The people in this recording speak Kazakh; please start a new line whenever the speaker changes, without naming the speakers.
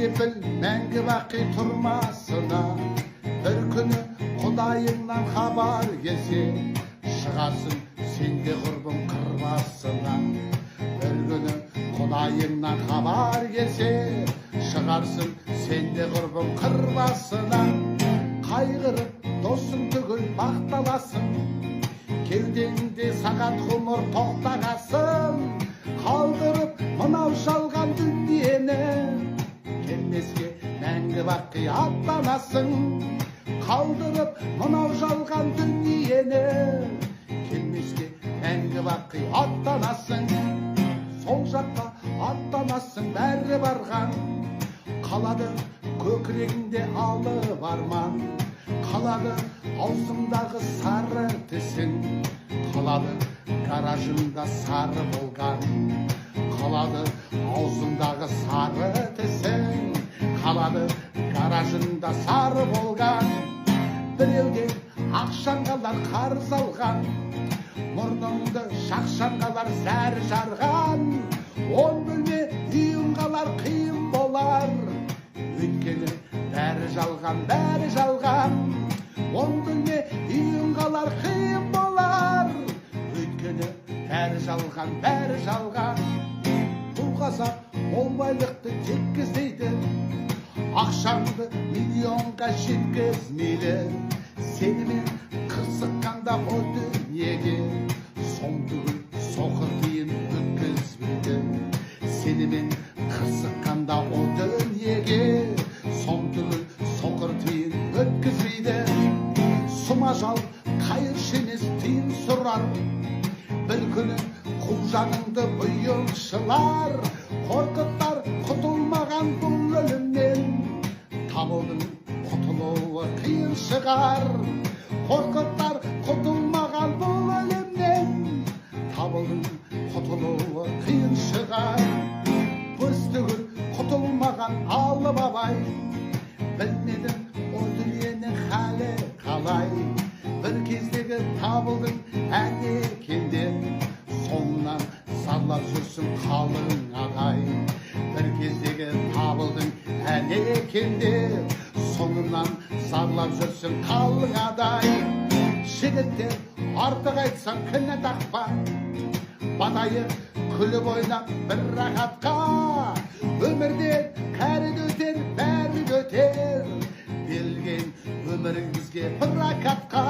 деп біл, мәңгі бақи тұрмасына. Бір күні Құдайыңнан хабар келсе, шығарсың сенде құрбың қырбасына. Бір күні Құдайыңнан хабар келсе, шығарсың сенде құрбың қырбасына. Қайғырып досың түгіл мақталасың, кеудеңде сағат ғұмыр тоқтағасын. Қалдырып мынау жалған дүниені, келмеске мәңгі бақи аттанасың. Қалдырып мынау жалған дүниені, келмеске мәңгі бақи аттанасың. Сол жаққа аттанасың бәрі барған, қалады көкірегінде алып арман. Қалады аузыңдағы сары тісің, қалады гаражында сары болған. Қалады аузыңдағы сары тісің, қалады гаражында сары болған. Біреуде ақшаңғалар қарыз алған, мұрныңды шақшаңғалар зәр жарған. 10 бөлме үйің қалар қиын болар, өйткені бәрі жалған, бәрі жалған. 10 бөлме үйің қалар қиын болар, өйткені бәрі жалған, бәрі жалған. Бұл қазақ мол байлықты теккізейді, ақшаңды миллионға жеткізмейді. Сенімен қырсыққанда о дүниеге, сом түгіл соқыр тиын өткізбейді. Сенімен қырсыққанда о дүниеге, сом түгіл соқыр тиын өткізбейді. Сұма жал қайыршы емес тиын сұрар, бір күні құл жаныңды бұйықшылар. Қорқыттар құтылмаған бұл өлімнен, табылдың құтылуы қиын шығар. Қорқыттар құтылмаған бұл өлімнен, табылдың құтылуы қиын шығар. Көз түгіл құтылмаған алып абай, білмедің о дүниенің халі қалай. Бір кездегі табылдың әнекенде, соңынан зарлап жүрсің қалың ағай. Бір кездегі табылдың әнекенде, соңынан зарлап жүрсің қалың адай. Жігіттер артық айтсаң кінә тақпа, батайық күліп ойнап бір рахатқа. Өмірден кәрі өтер, бәрі өтер, берілген өмірің бізге прокатқа.